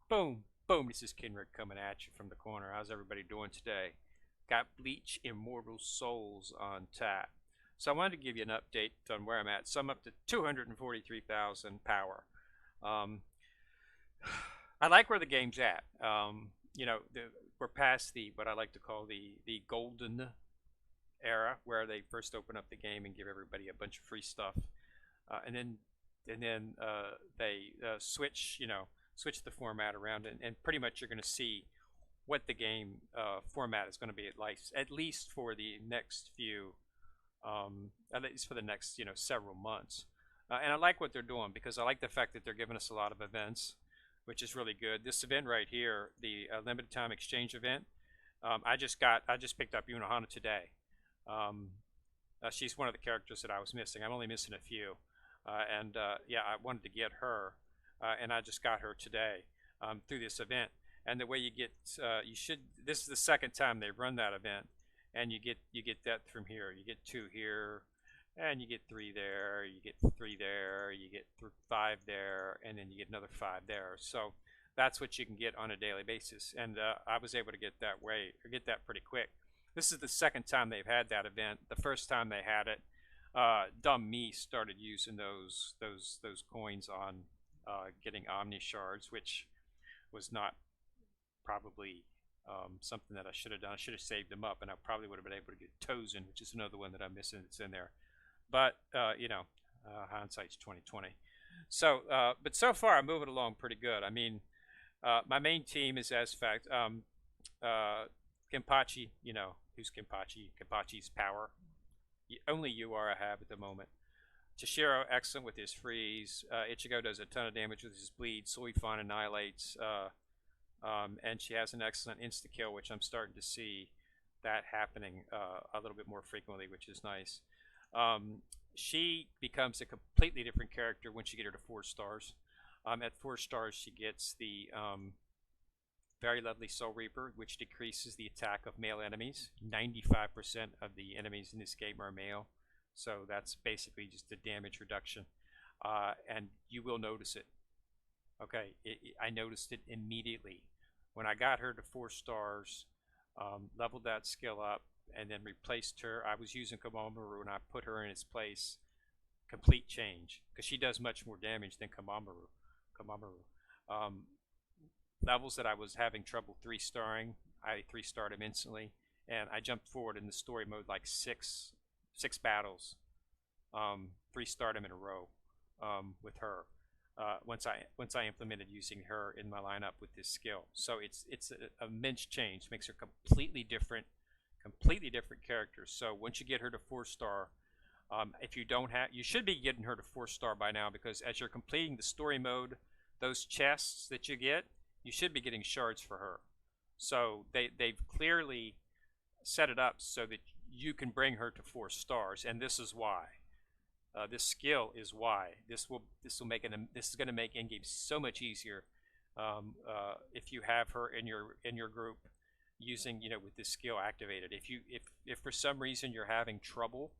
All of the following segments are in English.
Boom, boom. This is Kenrick coming at you from the corner. How's everybody doing today? Got Bleach Immortal Souls on tap. So I wanted to give you an update on where I'm at. So I'm up to 243,000 power. Um, I like where the game's at. We're past the what I like to call the golden era, where they first open up the game and give everybody a bunch of free stuff, and then they switch the format around, and pretty much you're going to see what the game format is going to be at least for the next few, at least for the next several months. And I like what they're doing because I like the fact that they're giving us a lot of events, which is really good. This event right here, the limited time exchange event, I just picked up Unohana today. She's one of the characters that I was missing. I'm only missing a few, yeah, I wanted to get her, and I just got her today through this event. And the way you get, this is the second time they've run that event, and you get that from here. You get 2 here, and you get 3 there. You get 3 there. You get 5 there, and then you get another 5 there. So that's what you can get on a daily basis. And I was able to get that pretty quick. This is the second time they've had that event. The first time they had it, dumb me started using those coins on getting Omni Shards, which was not probably something that I should have done. I should have saved them up, and I probably would have been able to get Tozen, which is another one that I'm missing that's in there. But hindsight's 2020. So, but so far I'm moving along pretty good. I mean, my main team is as fact Kenpachi. Who's Kenpachi? Kenpachi's power. Only UR I have at the moment. Toshiro, excellent with his freeze. Ichigo does a ton of damage with his bleed. Suifan annihilates. And she has an excellent insta-kill, which I'm starting to see that happening a little bit more frequently, which is nice. She becomes a completely different character once you get her to 4 stars. At 4 stars, she gets the very lovely Soul Reaper, which decreases the attack of male enemies. 95% of the enemies in this game are male, so that's basically just a damage reduction. And you will notice it. Okay, I noticed it immediately. When I got her to 4 stars, leveled that skill up, and then replaced her. I was using Kamamaru, and I put her in its place. Complete change, because she does much more damage than Kamamaru. Levels that I was having trouble 3-starring, I 3-starred him instantly, and I jumped forward in the story mode like six battles, 3-starred him in a row with her. Once I implemented using her in my lineup with this skill, so it's a immense change. Makes her completely different character. So once you get her to 4-star, if you don't have, you should be getting her to 4-star by now, because as you're completing the story mode, those chests that you get, you should be getting shards for her. So they've clearly set it up so that you can bring her to 4 stars, and this is why. This skill is why. This is going to make endgame so much easier if you have her in your group using with this skill activated. If for some reason you're having trouble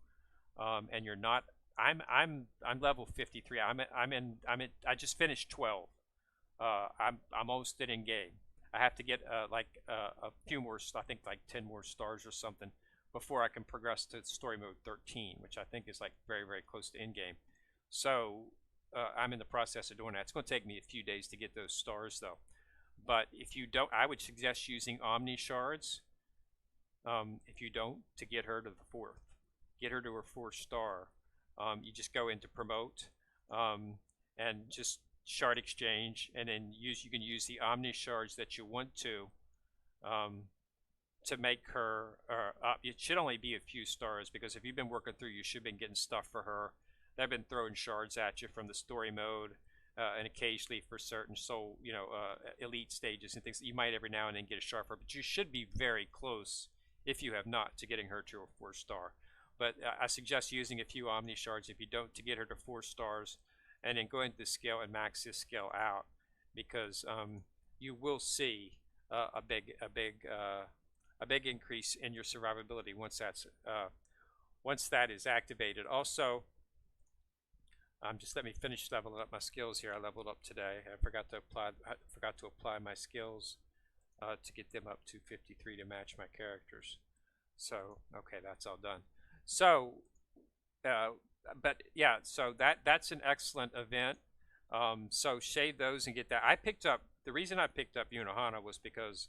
and you're not, I'm level 53. I just finished 12. I'm almost in game. I have to get a few more. I think like 10 more stars or something before I can progress to story mode 13, which I think is like very, very close to in-game. So I'm in the process of doing that. It's going to take me a few days to get those stars, though. But if you don't, I would suggest using Omni Shards. If you don't, to get her to the 4th. Get her to her 4-star. You just go into promote and just shard exchange, and then you can use the Omni Shards that you want to make her up. It should only be a few stars, because if you've been working through, you should have been getting stuff for her. They've been throwing shards at you from the story mode, and occasionally for certain soul, elite stages and things. You might every now and then get a shard for her, but you should be very close, if you have not, to getting her to a 4-star. But I suggest using a few Omni Shards if you don't, to get her to 4 stars, and then go into the skill and max this skill out, because you will see a big increase in your survivability once that is activated. Also, Just let me finish leveling up my skills here. I leveled up today. I forgot to apply my skills to get them up to 53 to match my characters. So okay, that's all done. So, but yeah, so that's an excellent event. So shade those and get that. The reason I picked up Unohana was because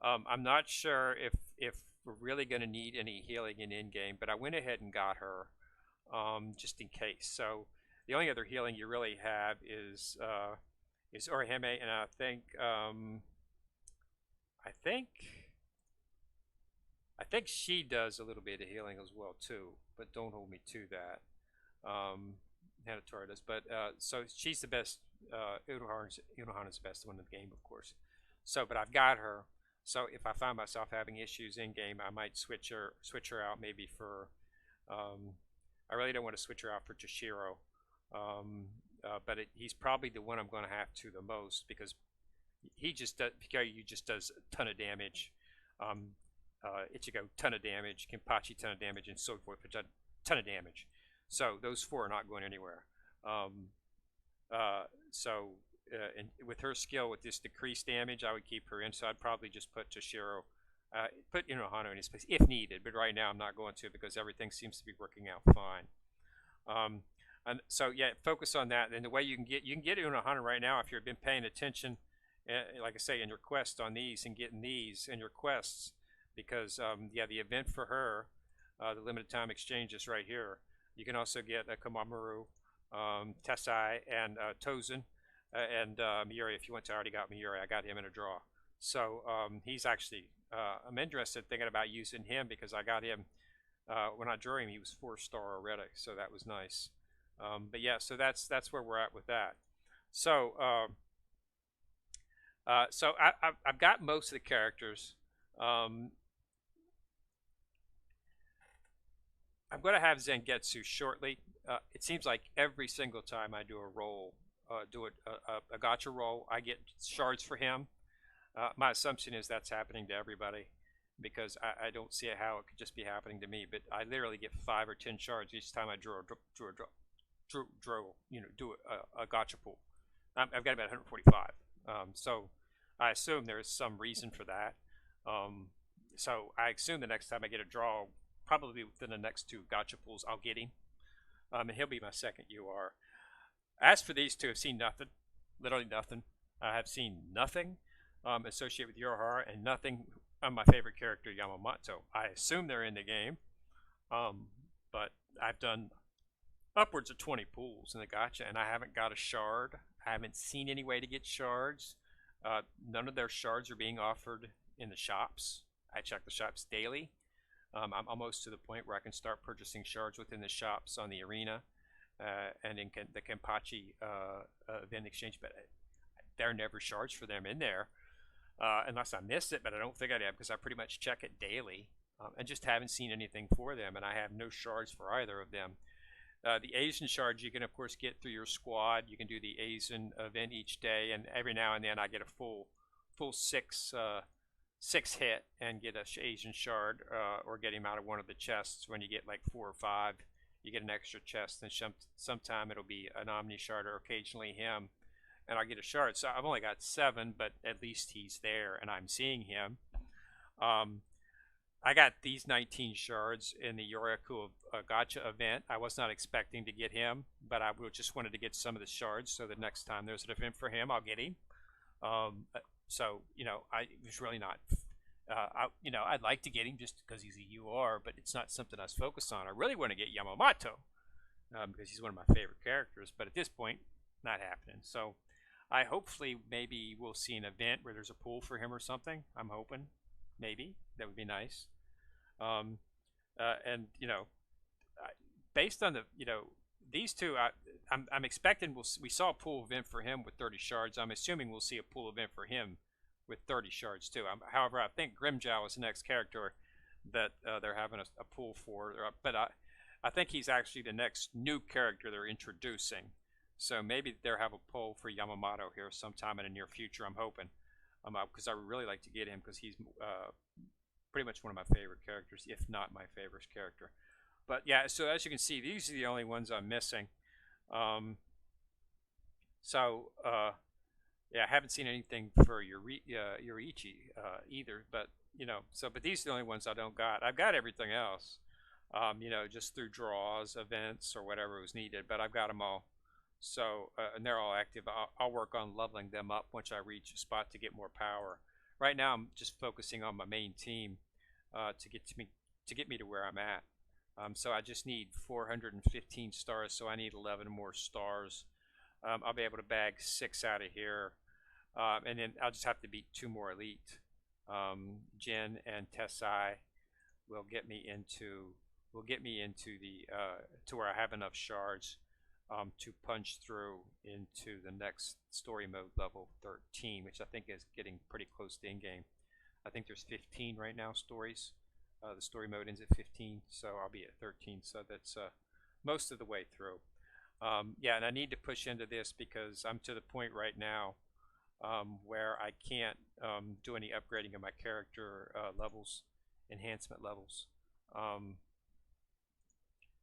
I'm not sure if we're really going to need any healing in game, but I went ahead and got her just in case. So the only other healing you really have is Orihime, and I think she does a little bit of healing as well too, but don't hold me to that. Hanatora does, but so she's the best. Unohana's the best one in the game, of course. So, but I've got her. So if I find myself having issues in game, I might switch her out maybe for. I really don't want to switch her out for Toshiro, but he's probably the one I'm going to have to the most because Hikaru just does a ton of damage. Ichigo ton of damage, Kenpachi ton of damage, and so forth, which a ton of damage. So those four are not going anywhere. And with her skill with this decreased damage, I would keep her in. So I'd probably just put Toshiro, put Unohana in his place if needed. But right now I'm not going to because everything seems to be working out fine. And so yeah, focus on that. And the way you can get Unohana right now if you've been paying attention, like I say, in your quest on these and getting these in your quests, because yeah, the event for her, the limited time exchange is right here. You can also get Kamameru, Tessai, and Tozen, and Miuri. If you went to, I already got Miuri. I got him in a draw. So he's actually, I'm interested thinking about using him because I got him, when I drew him, he was 4-star already. So that was nice. But yeah, so that's where we're at with that. So, I've got most of the characters. I'm going to have Zangetsu shortly. It seems like every single time I do a roll, a gacha roll, I get shards for him. My assumption is that's happening to everybody because I don't see how it could just be happening to me. But I literally get 5 or 10 shards each time I do a gacha pool. I've got about 145. So I assume there is some reason for that. So I assume the next time I get a draw, probably within the next 2 gacha pools, I'll get him. And he'll be my second UR. As for these two, I've seen nothing. Literally nothing. I have seen nothing associated with Unohana and nothing on my favorite character, Yamamoto. I assume they're in the game. But I've done upwards of 20 pools in the gacha, and I haven't got a shard. I haven't seen any way to get shards. None of their shards are being offered in the shops. I check the shops daily. I'm almost to the point where I can start purchasing shards within the shops on the arena and in the Kenpachi event exchange, but there are never shards for them in there unless I miss it, but I don't think I have because I pretty much check it daily and just haven't seen anything for them, and I have no shards for either of them. The Asian shards you can, of course, get through your squad. You can do the Asian event each day, and every now and then I get a full 6 hit and get a Asian shard or get him out of one of the chests. When you get like 4 or 5, you get an extra chest, and sometime it'll be an Omni shard or occasionally him, and I'll get a shard. So I've only got 7, but at least he's there and I'm seeing him. I got these 19 shards in the Yoryaku Gacha event. I was not expecting to get him, but I just wanted to get some of the shards so the next time there's an event for him, I'll get him. So, I was really not, I'd like to get him just because he's a UR, but it's not something I was focused on. I really want to get Yamamoto because he's one of my favorite characters, but at this point, not happening. So I hopefully maybe we'll see an event where there's a pool for him or something. I'm hoping. Maybe. That would be nice. And, based on the, these two, I'm expecting we saw a pool event for him with 30 shards. I'm assuming we'll see a pool event for him with 30 shards too. However, I think Grimmjow is the next character that they're having a pool for. But I think he's actually the next new character they're introducing. So maybe they'll have a poll for Yamamoto here sometime in the near future. I'm hoping, because I would really like to get him because he's pretty much one of my favorite characters, if not my favorite character. But yeah, so as you can see, these are the only ones I'm missing. Um, so yeah, I haven't seen anything for Yoriichi either. But but these are the only ones I don't got. I've got everything else. Just through draws, events, or whatever was needed. But I've got them all. So and they're all active. I'll work on leveling them up once I reach a spot to get more power. Right now, I'm just focusing on my main team to get me to where I'm at. So I just need 415 stars. So I need 11 more stars. I'll be able to bag 6 out of here, and then I'll just have to beat 2 more elite. Jin and Tessai will get me into the to where I have enough shards to punch through into the next story mode level 13, which I think is getting pretty close to in game. I think there's 15 right now stories. The story mode ends at 15, so I'll be at 13. So that's most of the way through. Yeah, and I need to push into this because I'm to the point right now where I can't do any upgrading of my character levels, enhancement levels,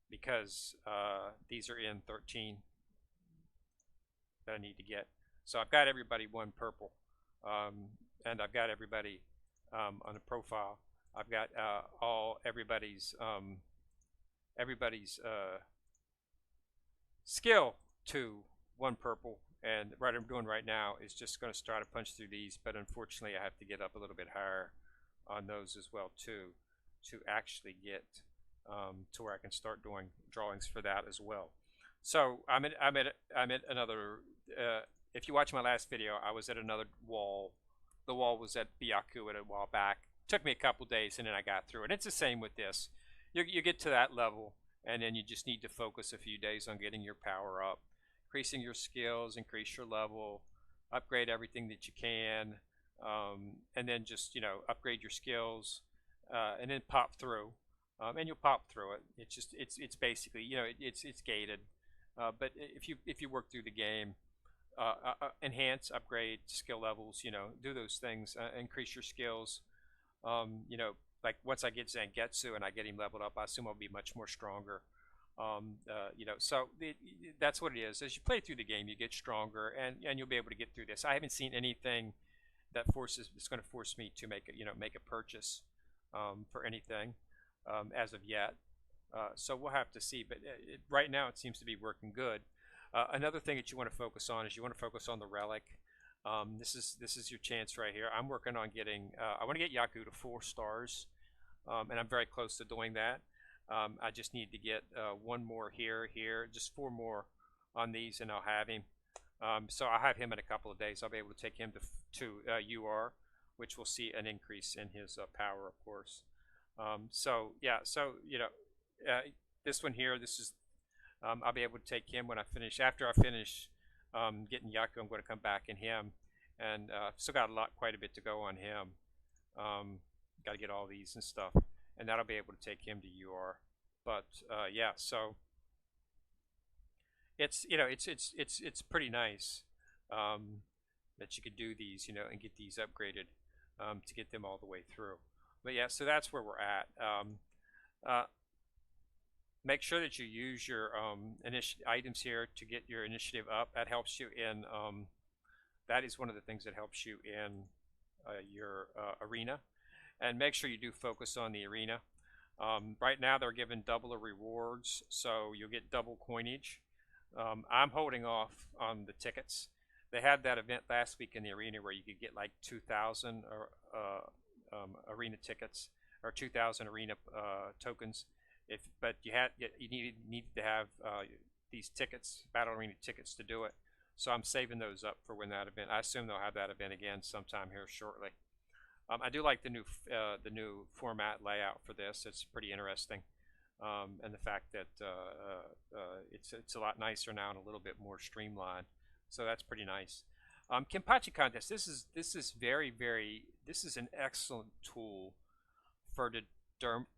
because these are in 13 that I need to get. So I've got everybody 1 purple, and I've got everybody on a profile. I've got everybody's skill to 1 purple, and what I'm doing right now is just going to try to punch through these, but unfortunately I have to get up a little bit higher on those as well too, to actually get to where I can start doing drawings for that as well. So I'm at another. If you watch my last video, I was at another wall. The wall was at Byaku at a while back. Took me a couple days, and then I got through it. It's the same with this. You get to that level, and then you just need to focus a few days on getting your power up, increasing your skills, increase your level, upgrade everything that you can, and then just upgrade your skills, and then pop through, and you'll pop through it. It's basically it's gated, but if you work through the game, enhance, upgrade skill levels, do those things, increase your skills. Like once I get Zangetsu and I get him leveled up, I assume I'll be much more stronger. So that's what it is. As you play through the game, you get stronger, and you'll be able to get through this. I haven't seen anything that's going to force me to make a purchase for anything as of yet. So we'll have to see. But right now, it seems to be working good. Another thing that you want to focus on is you want to focus on the relic. This is your chance right here. I'm working on getting. I want to get Yaku to 4 stars, and I'm very close to doing that. I just need to get 1 more here, just 4 more on these, and I'll have him. So I'll have him in a couple of days. I'll be able to take him to UR, which will see an increase in his power, of course. So yeah, so this one here, this is. I'll be able to take him when I finish. After I finish getting Yaku, I'm going to come back in him, and still got quite a bit to go on him. Got to get all these and stuff, and that'll be able to take him to UR. But yeah, so it's it's pretty nice that you could do these, and get these upgraded to get them all the way through. But yeah, so that's where we're at. Make sure that you use your items here to get your initiative up. That helps you in. That is one of the things that helps you in your arena. And make sure you do focus on the arena. Right now they're giving double the rewards, so you'll get double coinage. I'm holding off on the tickets. They had that event last week in the arena where you could get like 2,000 arena tickets or 2,000 arena tokens. But you needed to have these tickets, Battle Arena tickets, to do it. So I'm saving those up for when that event. I assume they'll have that event again sometime here shortly. I do like the new format layout for this. It's pretty interesting, and the fact that it's a lot nicer now and a little bit more streamlined. So that's pretty nice. Kenpachi contest. This is an excellent tool for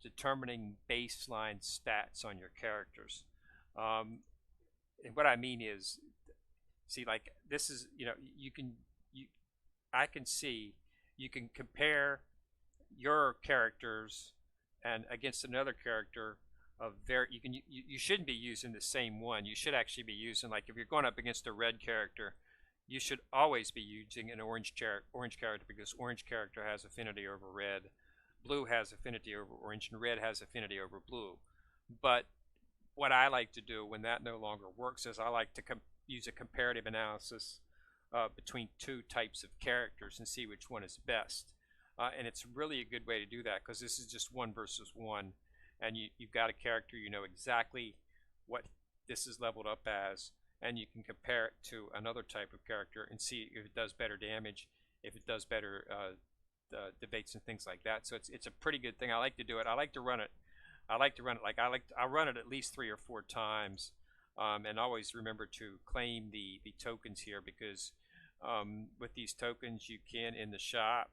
determining baseline stats on your characters. And what I mean is, see, like this is, I can see you can compare your characters and against another character you shouldn't be using the same one. You should actually be using, like, if you're going up against a red character, you should always be using an orange character, because orange character has affinity over red, blue has affinity over orange, and red has affinity over blue. But what I like to do when that no longer works is I like to use a comparative analysis between two types of characters and see which one is best. And it's really a good way to do that, because this is just one versus one, and you've got a character, you know exactly what this is leveled up as, and you can compare it to another type of character and see if it does better damage, if it does better debates and things like that. So it's a pretty good thing. I like to do it. I like to run it. I run it at least 3 or 4 times, and always remember to claim the tokens here, because with these tokens you can, in the shop,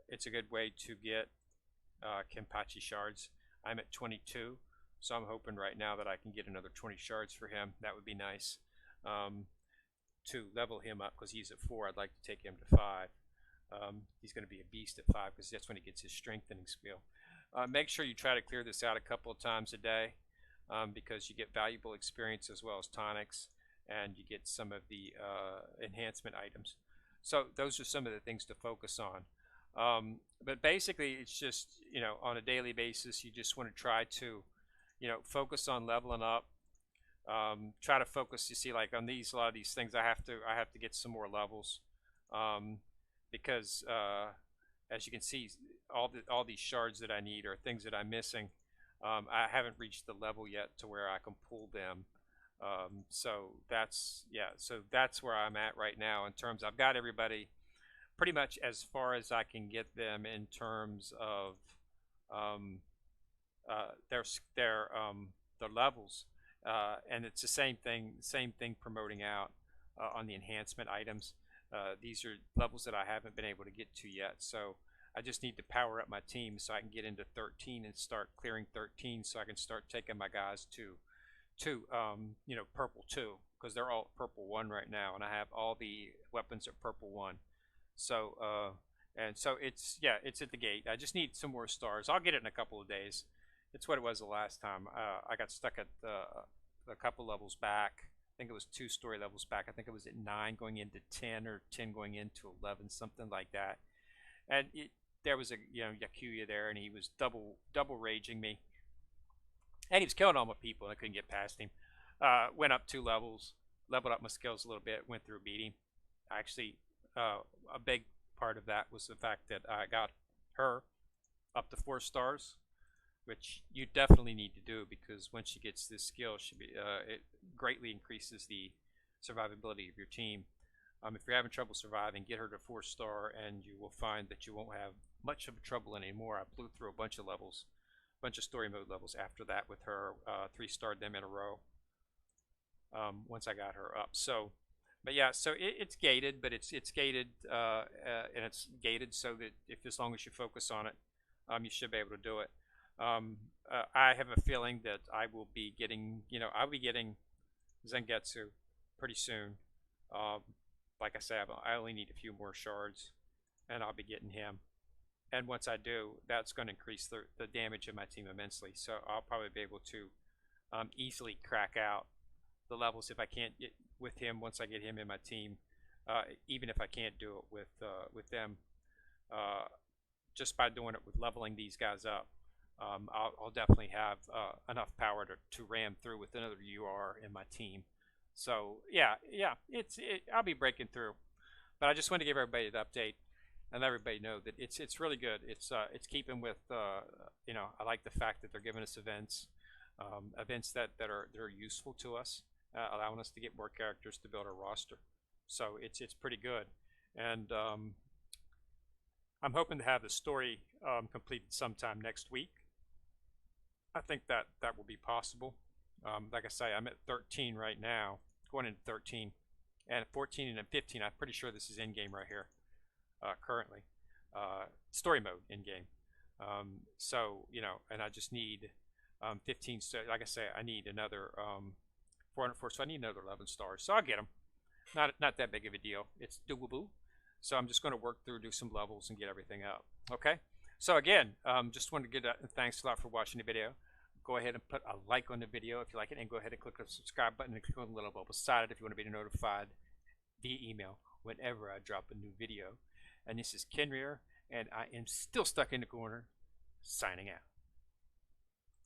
it's a good way to get Kenpachi Shards. I'm at 22, so I'm hoping right now that I can get another 20 shards for him. That would be nice, to level him up, because he's at 4. I'd like to take him to 5. He's going to be a beast at 5, because that's when he gets his strengthening skill. Make sure you try to clear this out a couple of times a day, because you get valuable experience as well as tonics, and you get some of the enhancement items. So those are some of the things to focus on. But basically, it's just, you know, on a daily basis, you just want to try to, you know, focus on leveling up. Try to focus. You see, like on a lot of these things, I have to get some more levels, because as you can see, all these shards that I need are things that I'm missing. I haven't reached the level yet to where I can pull them. So that's where I'm at right now, in terms, I've got everybody pretty much as far as I can get them in terms of their levels, and it's the same thing promoting out on the enhancement items. These are levels that I haven't been able to get to yet, so I just need to power up my team so I can get into 13 and start clearing 13, so I can start taking my guys to you know, purple 2, because they're all purple 1 right now, and I have all the weapons at purple 1. So and so it's at the gate. I just need some more stars. I'll get it in a couple of days. It's what it was the last time. I got stuck at a couple levels back. I think it was 2 story levels back. I think it was at 9 going into 10, or 10 going into 11, something like that. And there was a Yakuya there, and he was double raging me, and he was killing all my people, and I couldn't get past him. Went up 2 levels, leveled up my skills a little bit, went through beating. Actually, a big part of that was the fact that I got her up to 4 stars, which you definitely need to do, because when she gets this skill, it greatly increases the survivability of your team. If you're having trouble surviving, get her to 4 star, and you will find that you won't have much of trouble anymore. I blew through a bunch of levels, bunch of story mode levels after that with her. 3-starred them in a row once I got her up. So, but yeah, so it's gated, but it's gated, and it's gated so that as long as you focus on it, you should be able to do it. I have a feeling that I will be getting, I'll be getting Zangetsu pretty soon. Like I said, I only need a few more shards, and I'll be getting him. And once I do, that's going to increase the damage of my team immensely. So I'll probably be able to easily crack out the levels if I can't get with him. Once I get him in my team, even if I can't do it with them, just by doing it with leveling these guys up, I'll definitely have enough power to ram through with another UR in my team. So yeah, I'll be breaking through, but I just want to give everybody the update and let everybody know that it's really good. It's keeping with I like the fact that they're giving us events that are useful to us, allowing us to get more characters to build our roster. So it's pretty good, and I'm hoping to have the story completed sometime next week. I think that will be possible. Like I say, I'm at 13 right now, going into 13, and 14 and 15. I'm pretty sure this is in game right here, currently, story mode in game. So and I just need 15. So like I say, I need another 404. So I need another 11 stars. So I'll get them. Not that big of a deal. It's doable. So I'm just going to work through, do some levels, and get everything up. Okay. So again, just wanted to give thanks a lot for watching the video. go ahead and put a like on the video if you like it, and go ahead and click the subscribe button and click on the little bell beside it if you want to be notified via email whenever I drop a new video. And this is Ken Rear, and I am still stuck in the corner, signing out.